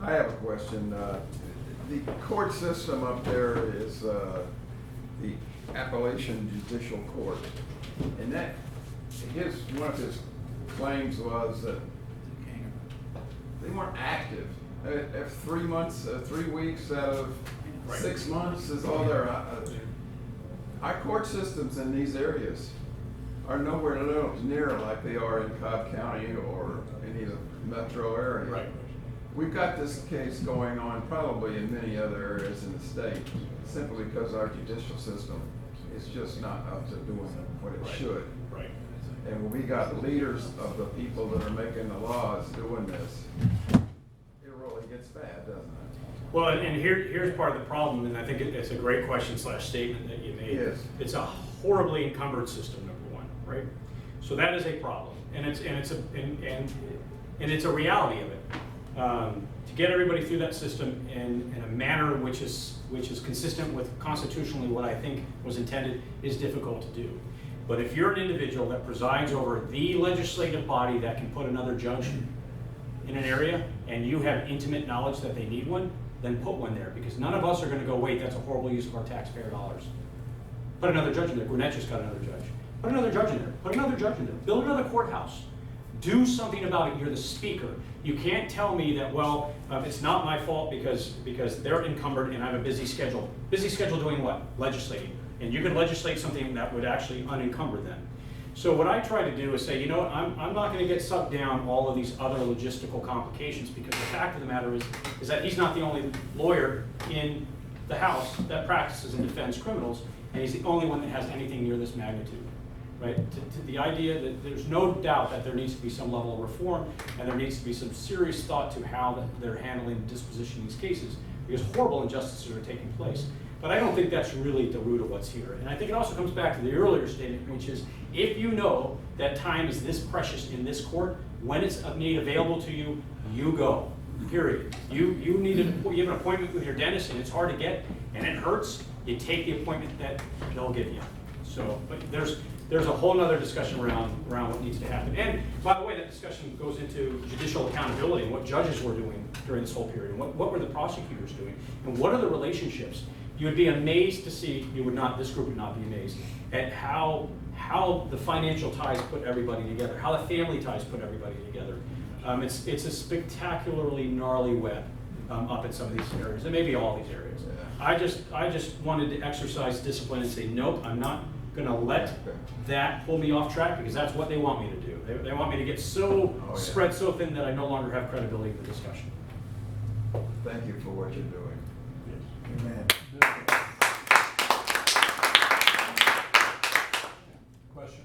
I have a question. The court system up there is the Appalachian Judicial Court, and that one of his claims was that they weren't active. If 3 months, 3 weeks out of 6 months is all there. Our court systems in these areas are nowhere near like they are in Cobb County or any of the metro area. Right. We've got this case going on probably in many other areas in the state, simply because our judicial system is just not up to doing what it should. Right. And when we got leaders of the people that are making the laws doing this, it really gets bad, doesn't it? Well, and here's part of the problem, and I think it's a great question / statement that you made. Yes. It's a horribly encumbered system, number one, right? So that is a problem, and it's a reality of it. To get everybody through that system in a manner which is consistent with constitutionally what I think was intended is difficult to do. But if you're an individual that presides over the legislative body that can put another judge in an area, and you have intimate knowledge that they need one, then put one there, because none of us are going to go, wait, that's a horrible use of our taxpayer dollars. Put another judge in there. Gwinnett just got another judge. Put another judge in there. Put another judge in there. Build another courthouse. Do something about it. You're the speaker. You can't tell me that, well, it's not my fault because they're encumbered and I have a busy schedule. Busy schedule doing what? Legislating. And you could legislate something that would actually unencumber them. So what I try to do is say, you know what, I'm not going to get sucked down all of these other logistical complications, because the fact of the matter is that he's not the only lawyer in the House that practices and defends criminals, and he's the only one that has anything near this magnitude. Right? To the idea that there's no doubt that there needs to be some level of reform, and there needs to be some serious thought to how they're handling and dispositioning these cases, because horrible injustices are taking place. But I don't think that's really the root of what's here. And I think it also comes back to the earlier statement, which is, if you know that time is this precious in this court, when it's made available to you, you go, period. You have an appointment with your dentist and it's hard to get and it hurts, you take the appointment that they'll give you. So, but there's a whole nother discussion around what needs to happen. And by the way, that discussion goes into judicial accountability and what judges were doing during this whole period, and what were the prosecutors doing, and what are the relationships. You would be amazed to see, this group would not be amazed, at how the financial ties put everybody together, how the family ties put everybody together. It's a spectacularly gnarly web up in some of these areas, and maybe all these areas. I just wanted to exercise discipline and say, nope, I'm not going to let that pull me off track, because that's what they want me to do. They want me to get spread so thin that I no longer have credibility in the discussion. Thank you for what you're doing. Amen. Question?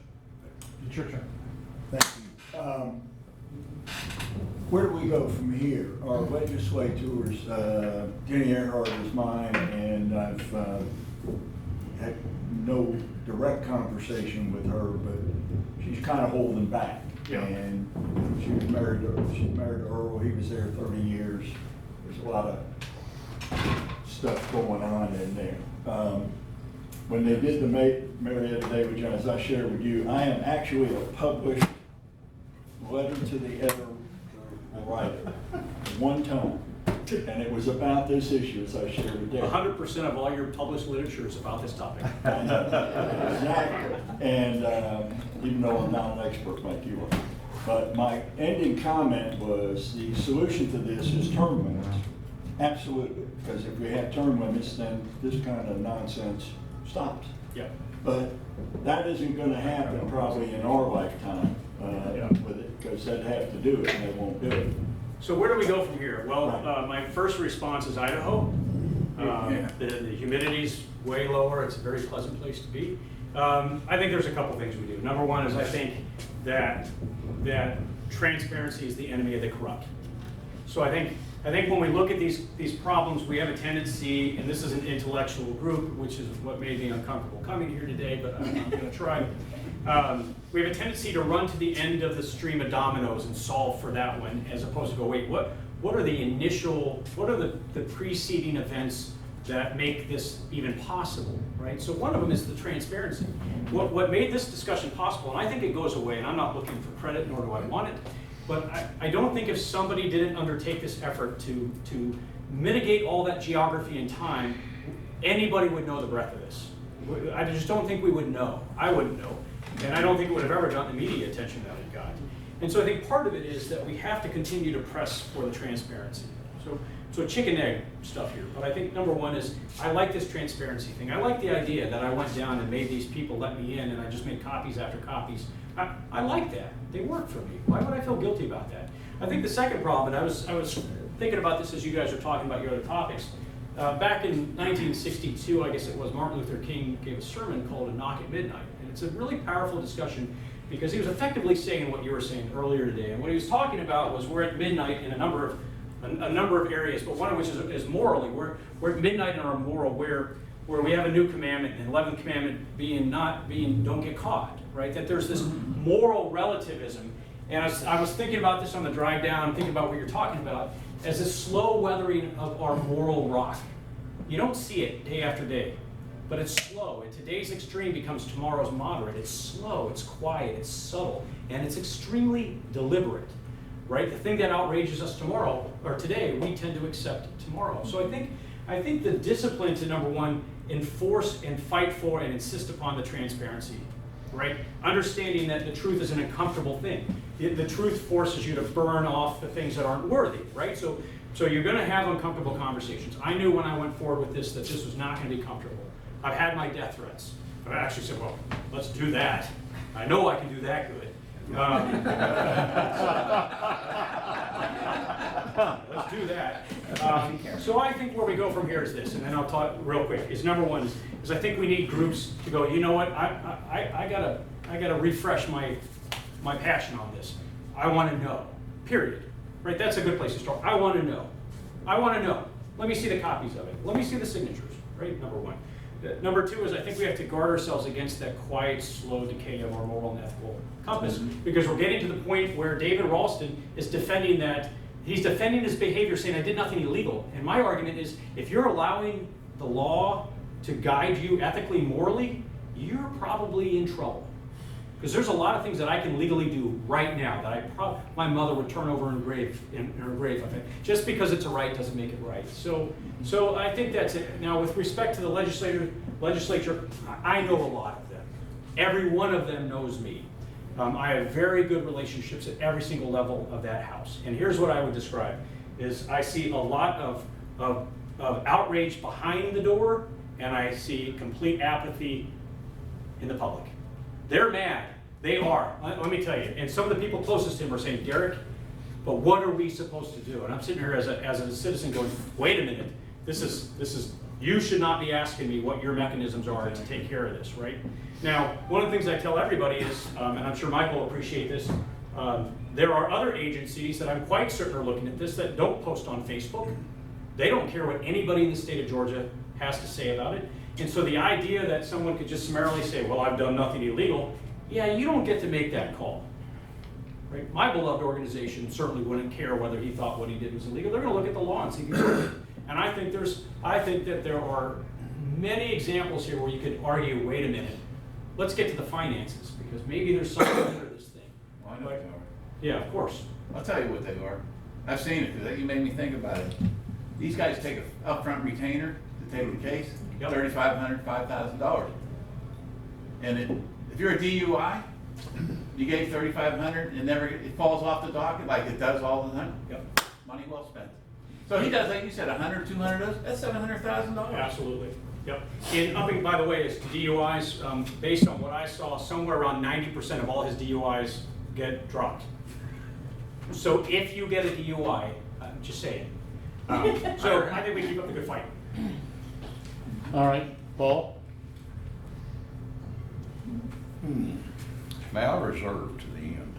It's your turn. Thank you. Where do we go from here? Our legislators, Jenny Earhart is mine, and I've had no direct conversation with her, but she's kind of holding back. Yeah. And she's married to Earl. He was there 30 years. There's a lot of stuff going on in there. When they did the Marietta Day, which, as I shared with you, I am actually a published letter to the editor writer, one time, and it was about this issue, as I shared with Dave. 100% of all your published literature is about this topic. Exactly. And even though I'm not an expert like you are. But my ending comment was the solution to this is term limits. Absolutely. Because if we have term limits, then this kind of nonsense stops. Yeah. But that isn't going to happen probably in our lifetime with it, because they'd have to do it and they won't do it. So where do we go from here? Well, my first response is Idaho. The humidity's way lower. It's a very pleasant place to be. I think there's a couple things we do. Number one is I think that transparency is the enemy of the corrupt. So I think when we look at these problems, we have a tendency, and this is an intellectual group, which is what made me uncomfortable coming here today, but I'm going to try. We have a tendency to run to the end of the stream of dominoes and solve for that one, as opposed to go, wait, what are the preceding events that make this even possible, right? So one of them is the transparency. What made this discussion possible, and I think it goes away, and I'm not looking for credit, nor do I want it, But I don't think if somebody didn't undertake this effort to mitigate all that geography and time, anybody would know the breadth of this. I just don't think we would know. I wouldn't know. And I don't think it would have ever gotten the media attention that it got. And so I think part of it is that we have to continue to press for the transparency. So chicken egg stuff here. But I think number one is I like this transparency thing. I like the idea that I went down and made these people let me in and I just made copies after copies. I like that. They work for me. Why would I feel guilty about that? I think the second problem, and I was thinking about this as you guys are talking about your other topics. Back in 1962, I guess it was, Martin Luther King gave a sermon called A Knock at Midnight. And it's a really powerful discussion because he was effectively saying what you were saying earlier today. And what he was talking about was we're at midnight in a number of areas, but one of which is morally. We're at midnight in our moral where we have a new commandment, and the 11th commandment being don't get caught, right? That there's this moral relativism. And I was thinking about this on the drive down, thinking about what you're talking about, as a slow weathering of our moral rock. You don't see it day after day, but it's slow. And today's extreme becomes tomorrow's moderate. It's slow, it's quiet, it's subtle, and it's extremely deliberate, right? The thing that outrages us tomorrow, or today, we tend to accept tomorrow. So I think the discipline to, number one, enforce and fight for and insist upon the transparency, right? Understanding that the truth is an uncomfortable thing. The truth forces you to burn off the things that aren't worthy, right? So you're going to have uncomfortable conversations. I knew when I went forward with this that this was not going to be comfortable. I've had my death threats, but I actually said, well, let's do that. I know I can do that good. Let's do that. So I think where we go from here is this, and then I'll talk real quick. Is number one is I think we need groups to go. You know what? I gotta refresh my passion on this. I want to know. Period. Right? That's a good place to start. I want to know. I want to know. Let me see the copies of it. Let me see the signatures. Right? Number one. Number two is I think we have to guard ourselves against that quiet, slow decay of our moral and ethical compass, because we're getting to the point where David Ralston is defending that. He's defending his behavior, saying I did nothing illegal. And my argument is if you're allowing the law to guide you ethically, morally, you're probably in trouble. Because there's a lot of things that I can legally do right now that my mother would turn over in her grave. I think. Just because it's a right doesn't make it right. So I think that's it. Now, with respect to the legislature, I know a lot of them. Every one of them knows me. I have very good relationships at every single level of that house. And here's what I would describe: is I see a lot of outrage behind the door, and I see complete apathy in the public. They're mad. They are. Let me tell you. And some of the people closest to him are saying, Derek, but what are we supposed to do? And I'm sitting here as a citizen going, wait a minute. This is. You should not be asking me what your mechanisms are to take care of this, right? Now, one of the things I tell everybody is, and I'm sure Michael will appreciate this, there are other agencies that I'm quite certain are looking at this that don't post on Facebook. They don't care what anybody in the state of Georgia has to say about it. And so the idea that someone could just summarily say, well, I've done nothing illegal, yeah, you don't get to make that call. Right? My beloved organization certainly wouldn't care whether he thought what he did was illegal. They're going to look at the law and see if he did it. And I think that there are many examples here where you could argue, wait a minute, let's get to the finances, because maybe there's something under this thing. Well, I know what they are. Yeah, of course. I'll tell you what they are. I've seen it, because you made me think about it. These guys take an upfront retainer to take the case, Yep. $3,500, $5,000. And if you're a DUI, you gave $3,500, it falls off the docket like it does all the time. Yep. Money well spent. So he does, like you said, 100, 200, that's $700,000. Absolutely. Yep. And upping, by the way, is DUIs, based on what I saw, somewhere around 90% of all his DUIs get dropped. So if you get a DUI, just say it. So I think we keep up the good fight. All right, Paul? May I reserve to the end?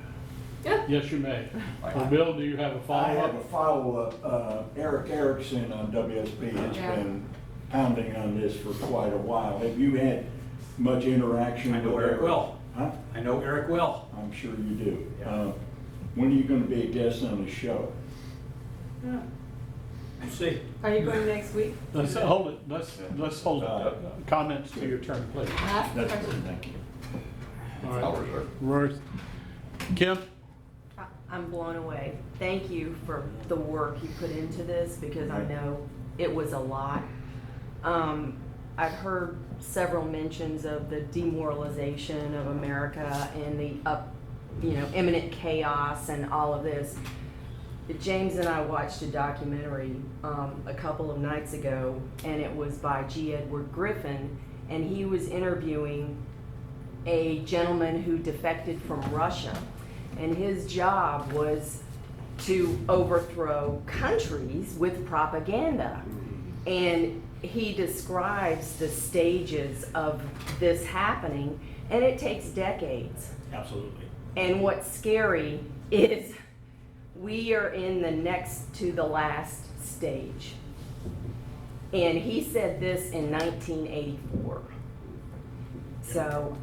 Yes, you may. Well, Bill, do you have a I have follow-up? a follow-up. Eric Erickson on WSB has been pounding on this for quite a while. Have you had much interaction I with know Eric well. Huh? I know Eric well. I'm sure you do. Yeah. When are you going to be a guest on the show? Yeah. We'll see. Are you going next week? Let's hold it, let's hold comments to your turn, please. Ask That's questions. good, thank you. All I'll right. reserve. Ruth. Kim? I'm blown away. Thank you for the work you put into this, because I know it was a lot. I've heard several mentions of the demoralization of America and the imminent chaos and all of this. James and I watched a documentary a couple of nights ago, and it was by G. Edward Griffin, and he was interviewing a gentleman who defected from Russia, and his job was to overthrow countries with propaganda. And he describes the stages of this happening, and it takes decades. Absolutely. And what's scary is we are in the next to the last stage. And he said this in 1984. So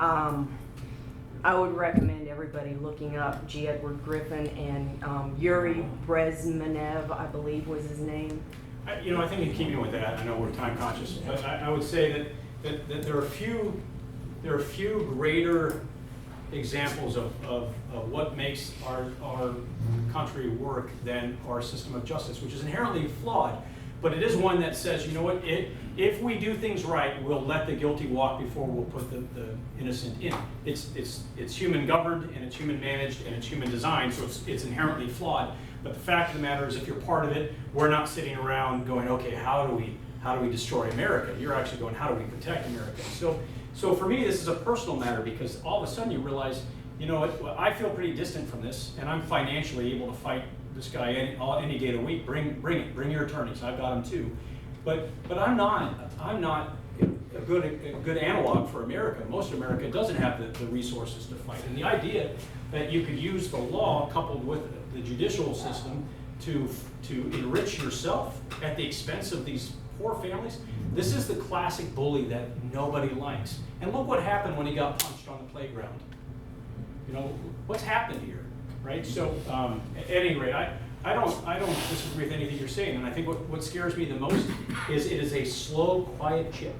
I would recommend everybody looking up G. Edward Griffin and Yuri Brezhnev, I believe was his name. I think in keeping with that, I know we're time conscious, but I would say that there are few greater examples of what makes our country work than our system of justice, which is inherently flawed. But it is one that says, you know what, if we do things right, we'll let the guilty walk before we'll put the innocent in. It's human governed, and it's human managed, and it's human designed, so it's inherently flawed. But the fact of the matter is, if you're part of it, we're not sitting around going, okay, how do we destroy America? You're actually going, how do we protect America? So for me, this is a personal matter, because all of a sudden you realize, you know what, I feel pretty distant from this, and I'm financially able to fight this guy any day of the week. Bring your attorneys. I've got them too. But I'm not a good analog for America. Most of America doesn't have the resources to fight. And the idea that you could use the law coupled with the judicial system to enrich yourself at the expense of these poor families, this is the classic bully that nobody likes. And look what happened when he got punched on the playground. You know, what's happened here, right? So at any rate, I don't disagree with anything you're saying, and I think what scares me the most is it is a slow, quiet chip.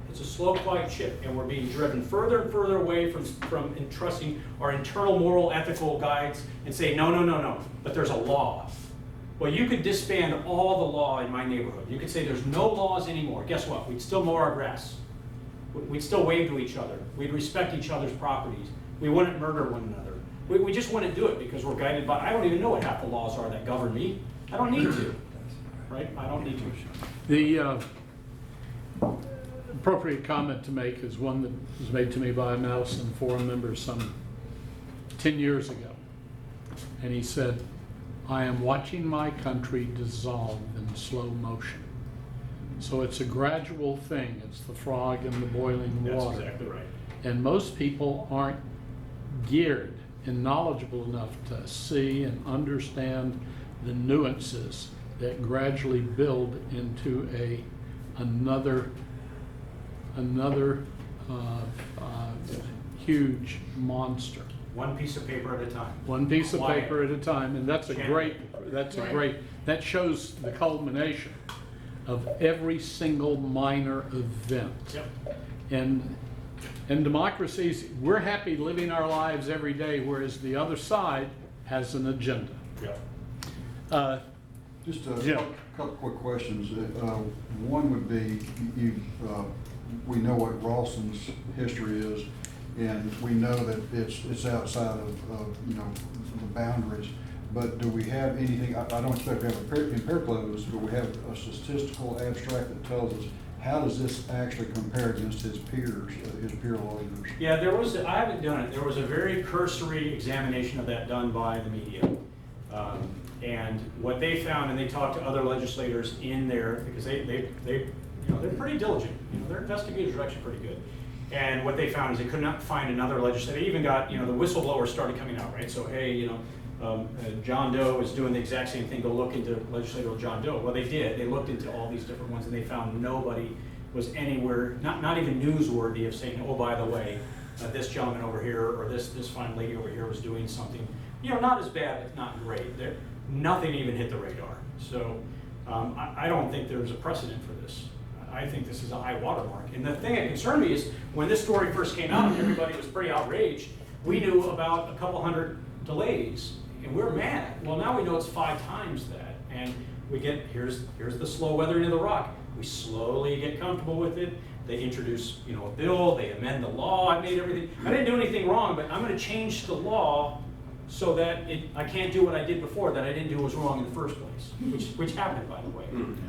It's a slow, quiet chip, and we're being driven further and further away from entrusting our internal moral, ethical guides and say, no, but there's a law. Well, you could disband all the law in my neighborhood. You could say there's no laws anymore. Guess what? We'd still mow our grass. We'd still wave to each other. We'd respect each other's properties. We wouldn't murder one another. We just wouldn't do it because we're guided by, I don't even know what half the laws are that govern me. I don't need to, right? I don't need to. The appropriate comment to make is one that was made to me by a Madison forum member some 10 years ago. And he said, I am watching my country dissolve in slow motion. So it's a gradual thing. It's the frog in the boiling water. That's exactly right. And most people aren't geared and knowledgeable enough to see and understand the nuances that gradually build into another huge monster. One piece of paper at a time. One piece of Quiet. paper at a time, and that's a great, that shows the culmination of every single minor event. Yep. And in democracies, we're happy living our lives every day, whereas the other side has an agenda. Yep. Just Jim. a couple quick questions. One would be, we know what Ralston's history is, and we know that it's outside of the boundaries. But do we have anything? I don't expect we have empirical evidence, but we have a statistical abstract that tells us how does this actually compare against his peers, his peer lawyers? Yeah, I haven't done it. There was a very cursory examination of that done by the media. And what they found, and they talked to other legislators in there, because they're pretty diligent. Their investigators are actually pretty good. And what they found is they could not find another legislator. They even got, the whistleblowers started coming out, right? So, hey, John Doe is doing the exact same thing. Go look into legislator John Doe. Well, they did. They looked into all these different ones, and they found nobody was anywhere, not even newsworthy of saying, oh, by the way, this gentleman over here or this fine lady over here was doing something, not as bad, but not great. Nothing even hit the radar. So I don't think there's a precedent for this. I think this is a high watermark. And the thing that concerned me is when this story first came out, everybody was pretty outraged. We knew about a couple hundred delays, and we're mad. Well, now we know it's 5 times that, and we get, here's the slow weathering of the rock. We slowly get comfortable with it. They introduce, you know, a bill, they amend the law, I made everything. I didn't do anything wrong, but I'm gonna change the law so that I can't do what I did before that I didn't do was wrong in the first place, which happened, by the way,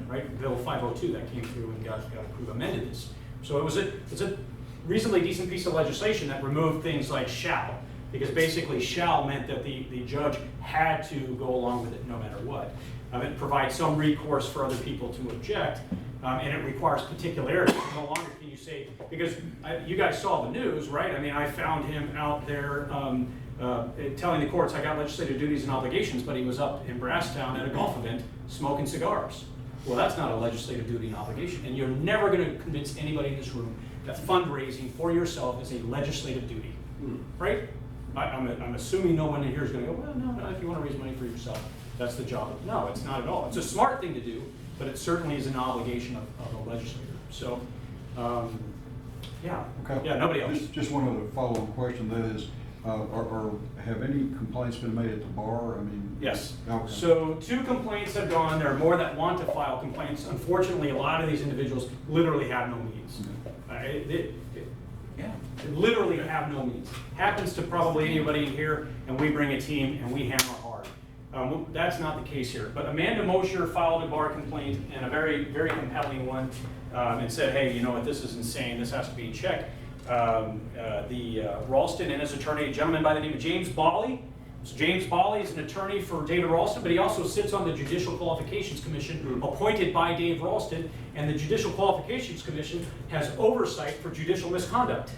right? Bill 502 that came through and got approved, amended this. So it's a reasonably decent piece of legislation that removed things like shall, because basically shall meant that the judge had to go along with it no matter what. It provides some recourse for other people to object, and it requires particularity. No longer can you say, because you guys saw the news, right? I mean, I found him out there telling the courts I got legislative duties and obligations, but he was up in Brasstown at a golf event smoking cigars. Well, that's not a legislative duty and obligation, and you're never going to convince anybody in this room that fundraising for yourself is a legislative duty, right? I'm assuming no one in here is going to go, well, no, if you want to raise money for yourself, that's the job. No, it's not at all. It's a smart thing to do, but it certainly is an obligation of a legislator. So, yeah, Okay. yeah, nobody else. Just one other follow-on question, that is, have any complaints been made at the bar? I mean. Yes. Okay. So 2 complaints have gone. There are more that want to file complaints. Unfortunately, a lot of these individuals literally have no means. Yeah. They literally have no means. Happens to probably anybody in here, and we bring a team and we hammer hard. That's not the case here. But Amanda Mosher filed a bar complaint, and a very, very compelling one, and said, hey, you know what, this is insane. This has to be in check. Ralston and his attorney, a gentleman by the name of James Bawley. So James Bawley is an attorney for David Ralston, but he also sits on the Judicial Qualifications Commission appointed by Dave Ralston, and the Judicial Qualifications Commission has oversight for judicial misconduct.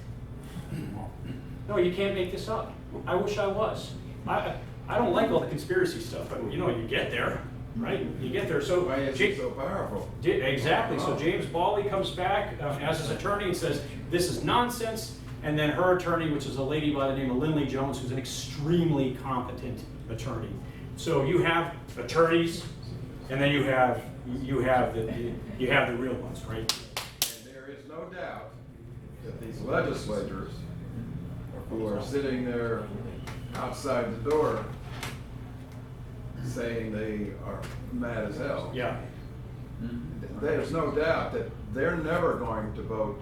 No, you can't make this up. I wish I was. I don't like all the conspiracy stuff, but you know, you get there, right? You get there. So Why is it so powerful? Exactly. So James Bawley comes back as his attorney and says, this is nonsense. And then her attorney, which is a lady by the name of Lindley Jones, who's an extremely competent attorney. So you have attorneys, and then you have the real ones, right? And there is no doubt that these legislators who are sitting there outside the door saying they are mad as hell. Yeah. There's no doubt that they're never going to vote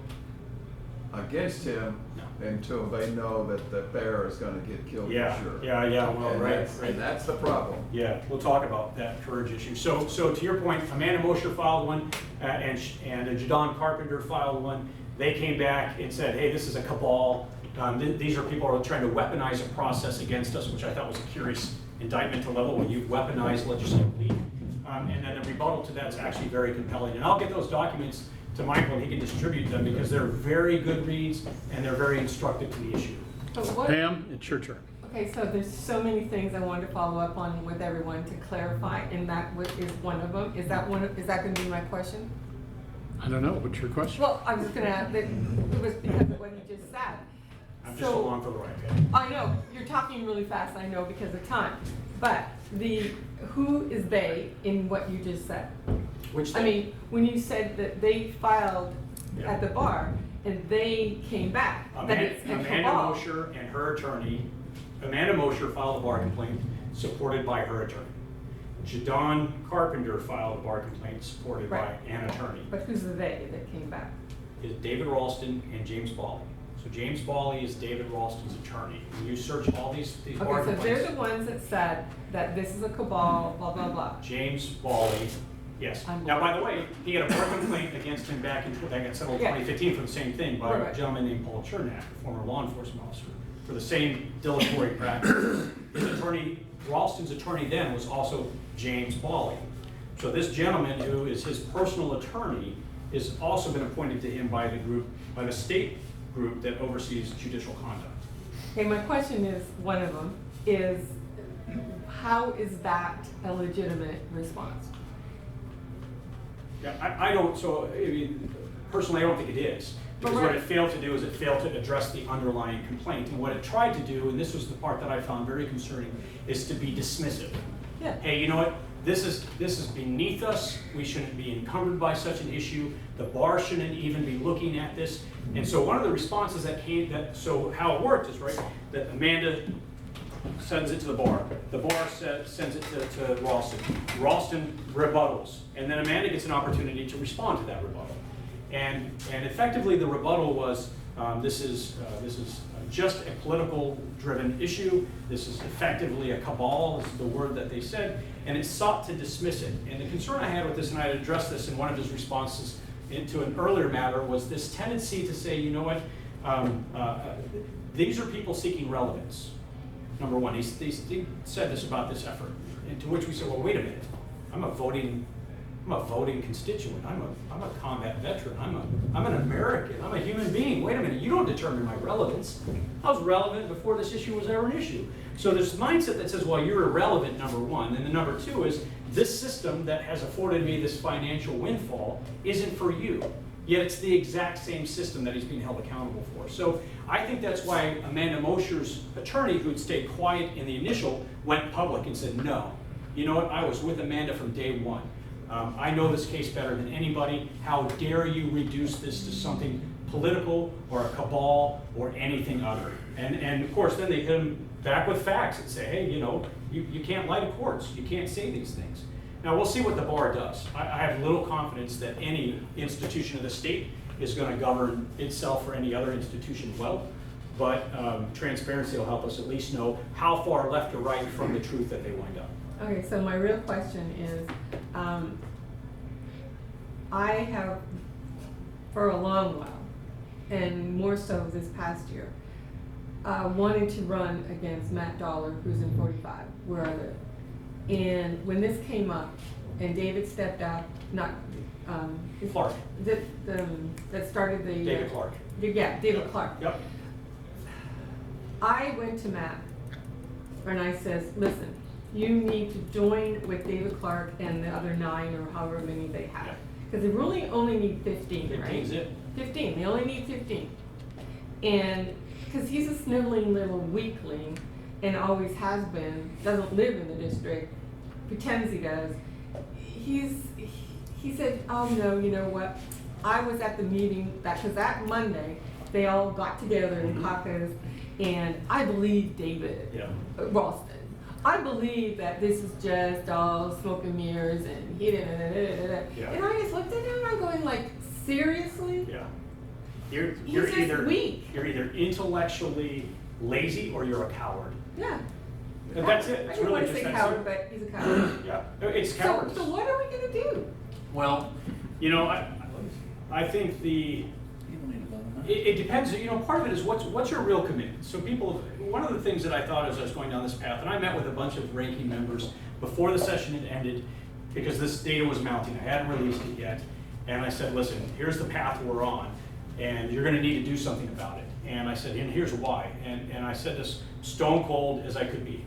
against him until they know that the bear is going to get killed for Yeah. sure. Yeah. Well, And right. that's- And that's the problem. Yeah, we'll talk about that courage issue. So to your point, Amanda Mosher filed one, and Jadon Carpenter filed one. They came back and said, hey, this is a cabal. These are people who are trying to weaponize a process against us, which I thought was a curious indictment to level when you weaponize legislatively. And then the rebuttal to that's actually very compelling. And I'll get those documents to Michael, and he can distribute them because they're very good reads and they're very instructive to the issue. But what, Pam, it's your turn. okay, so there's so many things I wanted to follow up on with everyone to clarify, and that is one of them. Is that going to be my question? I don't know, what's your question? Well, I was going to ask, it was because of what you just said. I'm just along for the ride, okay? I know, you're talking really fast, I know, because of time. But who is they in what you just said? Which I mean, when you said that they filed at the bar and they came back, that it's a Amanda cabal. Mosher and her attorney, Amanda Mosher filed a bar complaint supported by her attorney. Jadon Carpenter filed a bar complaint supported by Right. an attorney. But who's the they that came back? Is David Ralston and James Bawley. So James Bawley is David Ralston's attorney. When you search all these bar Okay, so complaints. they're the ones that said that this is a cabal, blah, blah, blah. James Bawley, yes. Now, by the way, he had a bar complaint against him back in, that got settled in Yeah. 2015 for the same thing by a Right. gentleman named Paul Chernak, a former law enforcement officer, for the same dilatory practice. His attorney, Ralston's attorney then was also James Bawley. So this gentleman, who is his personal attorney, has also been appointed to him by the group, by the state group that oversees judicial conduct. Okay, my question is, one of them, is how is that a legitimate response? Yeah, I don't, so, I mean, personally, I don't think it is. Because what it failed to do is it failed to address the underlying complaint. And what it tried to do, and this was the part that I found very concerning, is to be dismissive. Yeah. Hey, you know what? This is beneath us. We shouldn't be encumbered by such an issue. The bar shouldn't even be looking at this. And so one of the responses that came, so how it worked is, right, that Amanda sends it to the bar. The bar sends it to Ralston. Ralston rebuttals, and then Amanda gets an opportunity to respond to that rebuttal. And effectively, the rebuttal was, this is just a political-driven issue. This is effectively a cabal, is the word that they said, and it sought to dismiss it. And the concern I had with this, and I had addressed this in one of his responses into an earlier matter, was this tendency to say, you know what, these are people seeking relevance. Number one, he said this about this effort, and to which we said, well, wait a minute, I'm a voting constituent. I'm a combat veteran. I'm an American. I'm a human being. Wait a minute, you don't determine my relevance. I was relevant before this issue was ever an issue. So this mindset that says, well, you're irrelevant, number one, and then number two is this system that has afforded me this financial windfall isn't for you. Yet it's the exact same system that he's being held accountable for. So I think that's why Amanda Mosher's attorney, who'd stayed quiet in the initial, went public and said, no, you know what, I was with Amanda from day one. I know this case better than anybody. How dare you reduce this to something political or a cabal or anything other? And of course, then they hit him back with facts and say, hey, you know, you can't lie to courts. You can't say these things. Now, we'll see what the bar does. I have little confidence that any institution of the state is going to govern itself or any other institution well, but transparency will help us at least know how far left or right from the truth that they wind up. Okay, so my real question is, I have, for a long while, and more so this past year, wanted to run against Matt Dollar, who's in 45, where I live. And when this came up, and David stepped out, Clark. That started the... David Clark. Yeah, David Clark. Yep. I went to Matt, and I says, listen, you need to join with David Clark and the other 9 or however many they have. Because they really only need 15, right? 15's it. 15, they only need 15. And, because he's a sniveling little weakling, and always has been, doesn't live in the district, pretends he does. He said, oh no, you know what? I was at the meeting, because that Monday, they all got together in caucus, and I believe David Ralston. I believe that this is just all smoke and mirrors, and he And I just looked at him, and I'm going like, seriously? Yeah. He's just weak. You're either intellectually lazy or you're a coward. Yeah. And that's it. I It's didn't really want to just say that coward, simple. but he's a coward. Yeah, it's cowardice. So what are we gonna do? Well, you know, I think it depends. You know, part of it is what's your real commitment. So one of the things that I thought as I was going down this path, and I met with a bunch of ranking members before the session had ended, because this data was mounting. I hadn't released it yet, and I said, listen, here's the path we're on, and you're going to need to do something about it. And I said, and here's why. And I said this stone cold as I could be,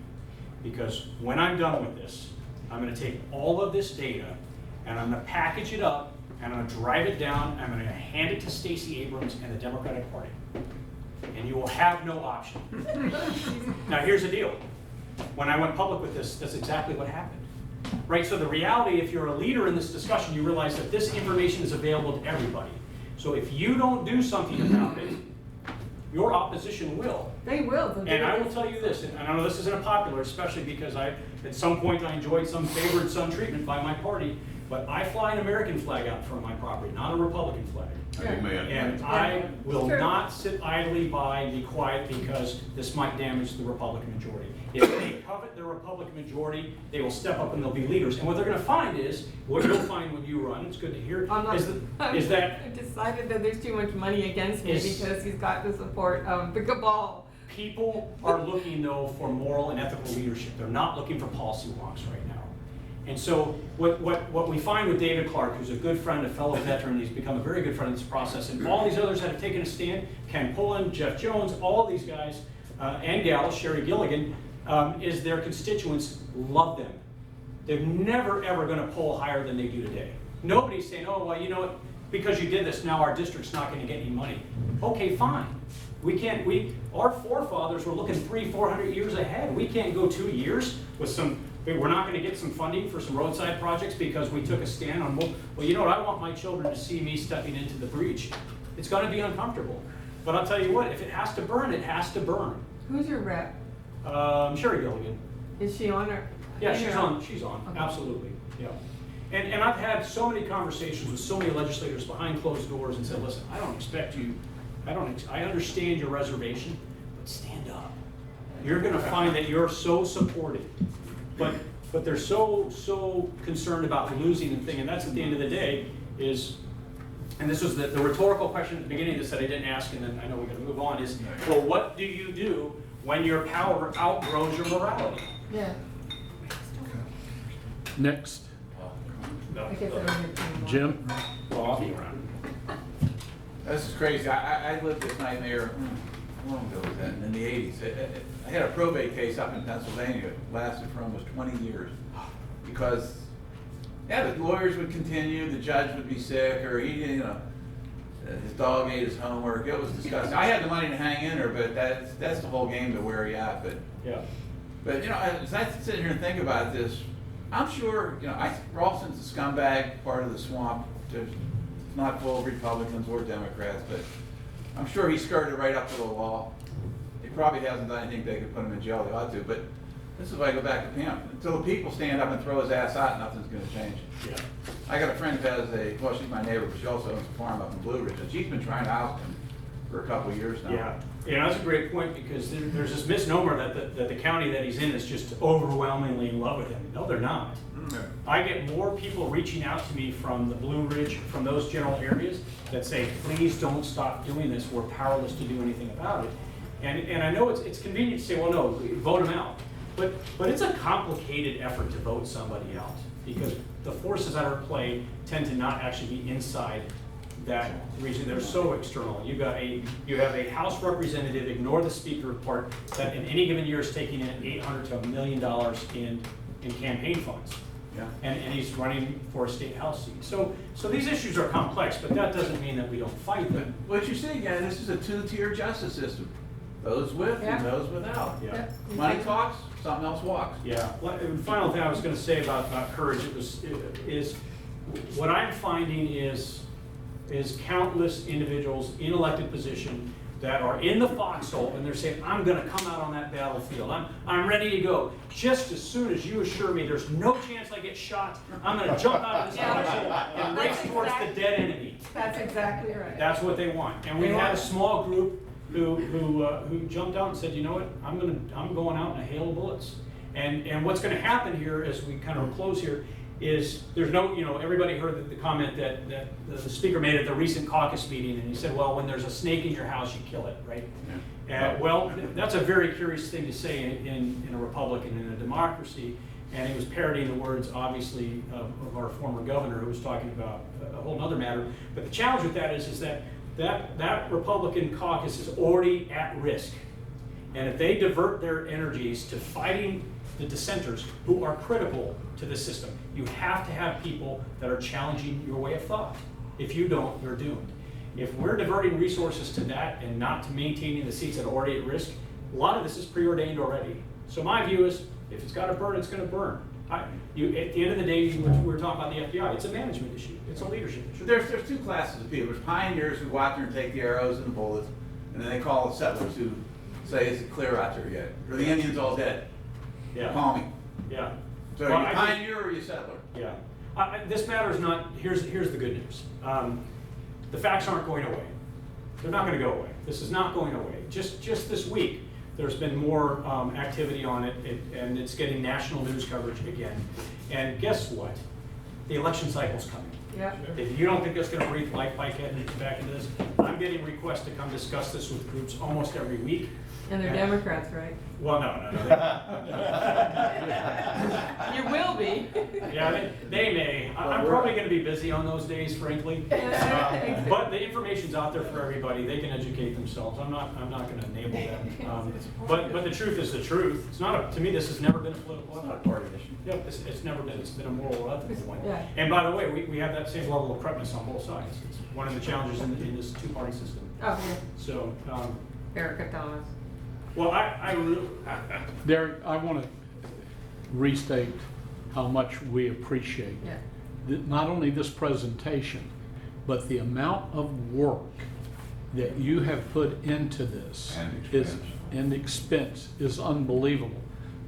because when I'm done with this, I'm going to take all of this data and I'm going to package it up and I'm going to drive it down. I'm going to hand it to Stacey Abrams and the Democratic Party, and you will have no option. Now here's the deal. When I went public with this, that's exactly what happened. Right? So the reality, if you're a leader in this discussion, you realize that this information is available to everybody. So if you don't do something about it, your opposition will. They will. And I will tell you this, and I know this isn't unpopular, especially because at some point I enjoyed some favored son treatment by my party, but I fly an American flag out from my property, not a Republican flag. Amen. And I will not sit idly by and be quiet because this might damage the Republican majority. If they covet the Republican majority, they will step up and they'll be leaders. And what they're going to find is, what you'll find when you run, it's good to hear, is that I decided that there's too much money against me because he's got the support of the cabal. People are looking, though, for moral and ethical leadership. They're not looking for policy wonks right now. And so what we find with David Clark, who's a good friend, a fellow veteran, he's become a very good friend in this process, and all these others that have taken a stand, Ken Pullen, Jeff Jones, all these guys, and gals, Sherry Gilligan, is their constituents love them. They're never, ever going to poll higher than they do today. Nobody's saying, oh, well, you know what, because you did this, now our district's not going to get any money. Okay, fine. Our forefathers were looking 300-400 years ahead. We can't go 2 years with we're not going to get some funding for some roadside projects because we took a stand on, well, you know what, I want my children to see me stepping into the breach. It's going to be uncomfortable. But I'll tell you what, if it has to burn, it has to burn. Who's your rep? Sherry Gilligan. Is she on her? Yeah, she's on, Okay. absolutely, yeah. And I've had so many conversations with so many legislators behind closed doors and said, listen, I don't expect you, I understand your reservation, but stand up. You're gonna find that you're so supported, but they're so concerned about losing the thing, and that's at the end of the day is, and this was the rhetorical question at the beginning that said I didn't ask, and then I know we gotta move on, is, well, what do you do when your power outgrows your morality? Yeah. Next, I guess I don't have to. Jim? Well, I'll be around. This is crazy. I lived this nightmare, how long ago was that? In the 80s. I had a probate case up in Pennsylvania. It lasted for almost 20 years. Because, yeah, the lawyers would continue, the judge would be sick, or he, his dog ate his homework. It was disgusting. I had the money to hang in there, but that's the whole game to wear you out. Yeah. But as I sit here and think about this, I'm sure, Ralston's a scumbag, part of the swamp. It's not full of Republicans or Democrats, but I'm sure he skirted right up to the law. He probably hasn't done anything they could put him in jail. They ought to, but this is why I go back to Pam. Until the people stand up and throw his ass out, nothing's going to change. Yeah. I got a friend who has well, she's my neighbor, but she also owns a farm up in Blue Ridge, and she's been trying to oust him for a couple of years now. Yeah, that's a great point, because there's this misnomer that the county that he's in is just overwhelmingly in love with him. No, they're not. I get more people reaching out to me from the Blue Ridge, from those general areas, that say, please don't stop doing this, we're powerless to do anything about it. And I know it's convenient to say, well, no, vote him out. But it's a complicated effort to vote somebody out, because the forces that are at play tend to not actually be inside that region. They're so external. You have a House representative, ignore the Speaker part, that in any given year is taking in $800 to $1 million in campaign funds. Yeah. And he's running for a state house seat. So these issues are complex, but that doesn't mean that we don't fight them. What you see again, this is a two-tier justice system. Those with Yeah. and those without. Yeah. Yep. Money talks, something else walks. Yeah. Well, the final thing I was going to say about courage is what I'm finding is countless individuals in elected position that are in the foxhole, and they're saying, I'm going to come out on that battlefield. I'm ready to go. Just as soon as you assure me there's no chance I get shot, I'm going to jump out of this foxhole and race towards the dead enemy. That's exactly right. That's what they want. And we had a small group who jumped out and said, you know what, I'm going out in a hail of bullets. And what's going to happen here, as we kind of close here, is there's no, everybody heard the comment that the Speaker made at the recent caucus meeting, and he said, well, when there's a snake in your house, you kill it, right? Yeah. Well, that's a very curious thing to say in a republic and in a democracy, and he was parodying the words, obviously, of our former governor, who was talking about a whole other matter. But the challenge with that is that Republican caucus is already at risk, and if they divert their energies to fighting the dissenters who are critical to the system, you have to have people that are challenging your way of thought. If you don't, you're doomed. If we're diverting resources to that and not to maintaining the seats that are already at risk, a lot of this is preordained already. So my view is, if it's got to burn, it's going to burn. At the end of the day, we're talking about the FBI. It's a management issue. It's a leadership issue. There's two classes of people. There's pioneers who go out there and take the arrows and the bullets, and then they call the settlers who say, is it clear out there yet? Or the Indians all dead? Yeah. Call me. Yeah. So Well, are you I pioneer or are you settler? Yeah. This matter is not, here's the good news. The facts aren't going away. They're not going to go away. This is not going away. Just this week, there's been more activity on it, and it's getting national news coverage again. And guess what? The election cycle's coming. Yep. If you don't think that's going to breathe life back into this, I'm getting requests to come discuss this with groups almost every week. And they're Democrats, right? Well, no. You will be. Yeah, they may. I'm probably going to be busy on those days, frankly. But the information's out there for everybody. They can educate themselves. I'm not going to enable them. But the truth is the truth. It's not to me. This has never been a political party issue. Yep, it's never been. It's been a moral or ethical one. Yeah. And by the way, we have that same level of corruptness on both sides. It's one of the challenges in this two-party system. Oh, yeah. So. Erica Thomas. Well, Derek, I want to restate how much we appreciate not only this presentation, but the amount of work that you have put into this And is and expense is unbelievable.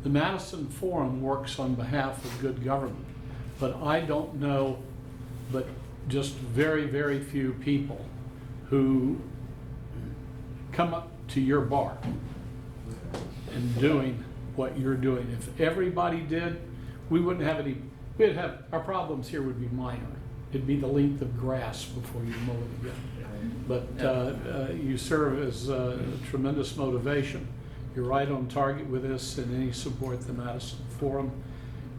The Madison Forum works on behalf of good government, but I don't know but just very, very few people who come up to your bar and doing what you're doing. If everybody did, we wouldn't have any, our problems here would be minor. It'd be the length of grass before you mow it again. But you serve as tremendous motivation. You're right on target with this, and any support the Madison Forum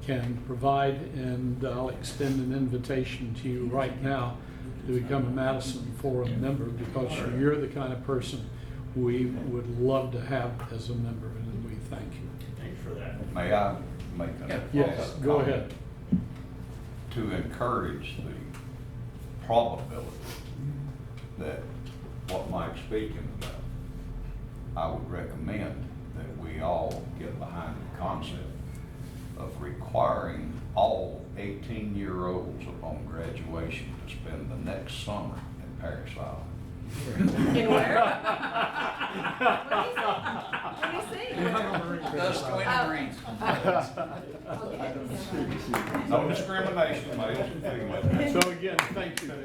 can provide, and I'll extend an invitation to you right now to become a Madison Forum member, because you're the kind of person we would love to have as a member, and we thank you. Thanks for that. May I make a Yes, go comment? ahead. To encourage the probability that what Mike's speaking about, I would recommend that we all get behind the concept of requiring all 18-year-olds upon graduation to spend the next summer in Paris Island. In where? What do you say? Those join Marines. No discrimination, males and females. So again, thank you. I'd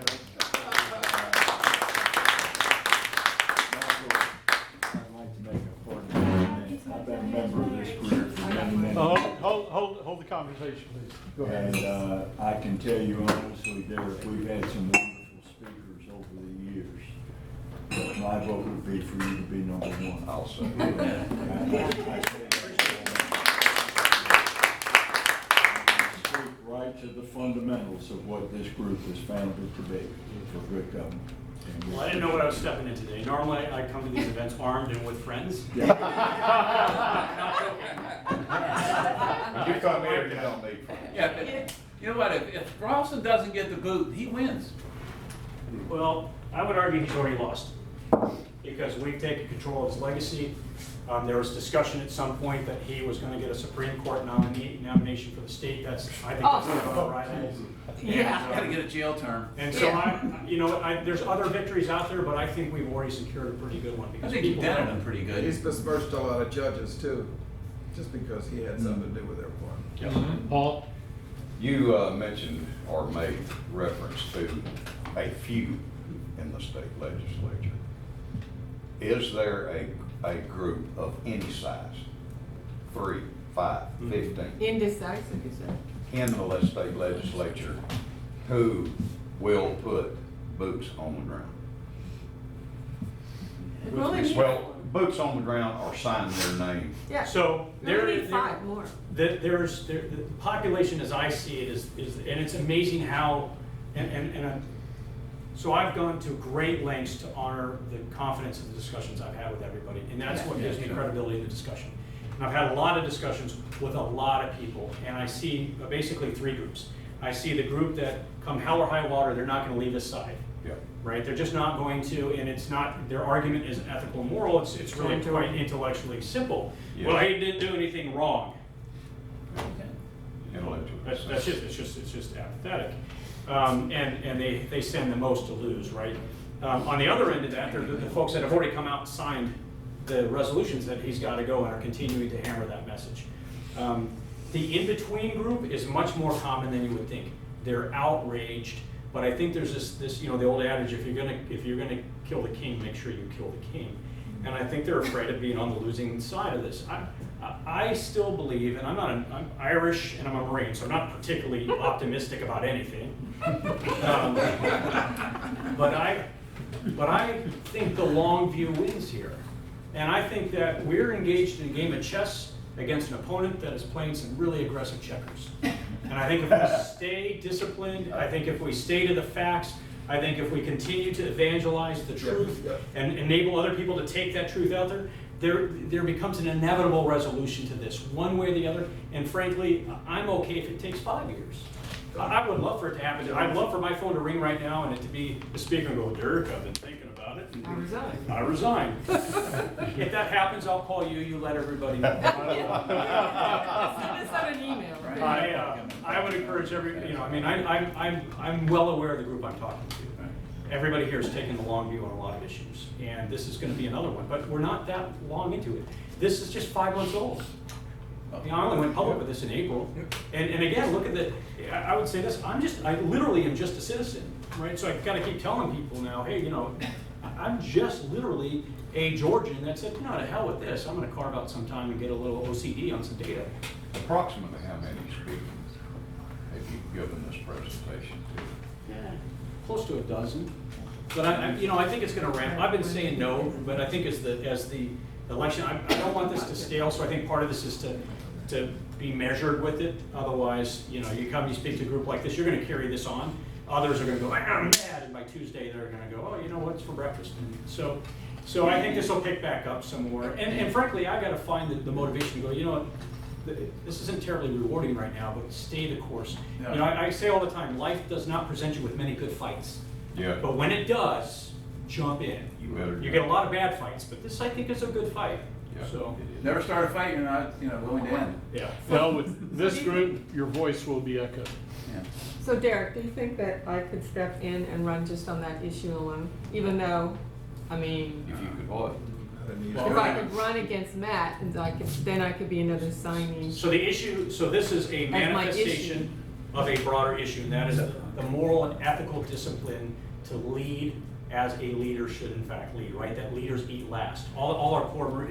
like to make a point. I've been a member of this group for many, many Oh, years. hold the conversation, please. Go ahead. And I can tell you honestly, Derek, we've had some wonderful speakers over the years. But my vote would be for you to be number one. I'll say. I speak right to the fundamentals of what this group was founded to be, for good government. And Well, I didn't know what I was stepping in today. Normally, I come to these events armed and with friends. You come here, you don't need friends. Yeah, but you know what, if Ralston doesn't get the boot, he wins. Well, I would argue he's already lost, because we've taken control of his legacy. There was discussion at some point that he was gonna get a Supreme Court nomination for the state. That's, I think that's not all right. Yeah. Gotta get a jail term. And so there's other victories out there, but I think we've already secured a pretty good one. I because think he's people done it pretty good. He's besmirched a lot of judges too, just because he had something to do with their part. Yeah. Paul? You mentioned or made reference to a few in the state legislature. Is there a group of any size, 3, 5, 15, Indecisive, you said. in the state legislature who will put boots on the ground? We only need- Well, boots on the ground or sign their name. Yeah. So We only need 5 more. The population, as I see it, is and it's amazing how, so I've gone to great lengths to honor the confidence of the discussions I've had with everybody, and that's what gives me credibility in the discussion. And I've had a lot of discussions with a lot of people, and I see basically 3 groups. I see the group that, come hell or high water, they're not gonna leave this side. Yeah. Right, they're just not going to, and it's not, their argument isn't ethical and moral, it's really quite intellectually simple. Yeah. Well, he didn't do anything wrong. Intellectual. That's it's just apathetic. And they stand the most to lose, right? On the other end of that, they're the folks that have already come out and signed the resolutions that he's gotta go and are continuing to hammer that message. The in-between group is much more common than you would think. They're outraged, but I think there's this, the old adage, if you're gonna kill the king, make sure you kill the king. And I think they're afraid of being on the losing side of this. I still believe, and I'm Irish and I'm a Marine, so I'm not particularly optimistic about anything. But I think the long view wins here. And I think that we're engaged in a game of chess against an opponent that is playing some really aggressive checkers. And I think if we stay disciplined, I think if we stay to the facts, I think if we continue to evangelize the truth and enable other people to take that truth out there becomes an inevitable resolution to this, one way or the other. And frankly, I'm okay if it takes 5 years. I would love for it to happen. I'd love for my phone to ring right now and it to be the speaker and go, Dirk, I've been thinking about it. And I resign. I resign. If that happens, I'll call you, you let everybody know. Send us out an email, right? I would encourage I'm well aware of the group I'm talking to. everybody here is taking the long view on a lot of issues, and this is gonna be another one, but we're not that long into it. This is just 5 months old. You know, I only went public with this in April, and again, look at the, I would say this, I literally am just a citizen, right? So I gotta keep telling people now, hey, you know, I'm just literally a Georgian that said, no, to hell with this, I'm gonna carve out some time and get a little OCD on some data. Approximately how many speakers have you given this presentation to? Yeah, close to a dozen. But you know, I think it's gonna ramp. I've been saying no, but I think as the election, I don't want this to stale, so I think part of this is to be measured with it. Otherwise, you know, you come, you speak to a group like this, you're gonna carry this on. Others are gonna go, I'm mad, and by Tuesday, they're gonna go, oh, you know what's for breakfast? And so I think this will pick back up some more. And frankly, I gotta find the motivation to go, you know what, this isn't terribly rewarding right now, but stay the course. Yeah. You know, I say all the time, life does not present you with many good fights. Yeah. But when it does, jump in. You get a lot of bad fights, but this, I think, is a good fight. Yeah, So, it is. Never start a fight you're not, you know, willing to end. yeah. Well, with this group, your voice will be echoed. Yeah. So Derek, do you think that I could step in and run just on that issue alone? Even though, I mean, If you could what? if I could run against Matt, and then I could be another signee. So the issue, so this is a my manifestation of a broader issue, and that is the moral and ethical discipline to lead as a leader should in fact lead, right? That leaders eat last. All our core,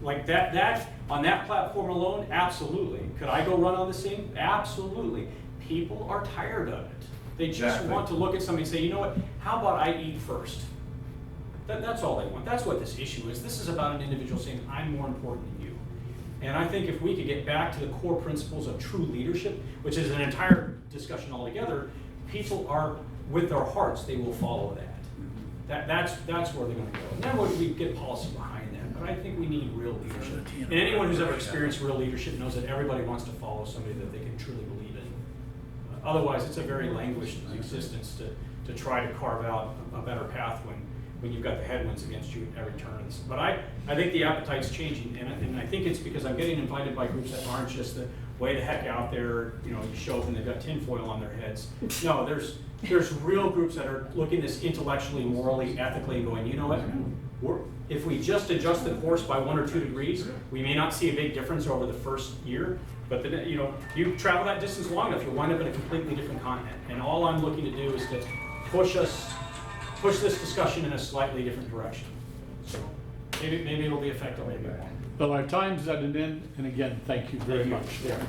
like that, on that platform alone, absolutely. Could I go run on the scene? Absolutely. People are tired of it. They just Exactly. want to look at somebody and say, you know what, how about I eat first? That's all they want. That's what this issue is. This is about an individual saying, I'm more important than you. And I think if we could get back to the core principles of true leadership, which is an entire discussion altogether, people are, with their hearts, they will follow that. That's where they're gonna go. And then we get policy behind that, but I think we need real leadership. And anyone who's ever experienced real leadership knows that everybody wants to follow somebody that they can truly believe in. Otherwise, it's a very languished existence to try to carve out a better path when you've got the headwinds against you at every turn. But I think the appetite's changing, and I think it's because I'm getting invited by groups that aren't just the way the heck out there, you know, you show up and they've got tinfoil on their heads. No, there's real groups that are looking at this intellectually, morally, ethically, and going, you know what, if we just adjust the course by 1 or 2 degrees, we may not see a big difference over the first year, but then, you know, you travel that distance long enough, you'll wind up in a completely different continent. And all I'm looking to do is to push this discussion in a slightly different direction. So maybe it'll be effective, maybe it won't. Well, our time's at an end, and again, thank you very much. Yeah.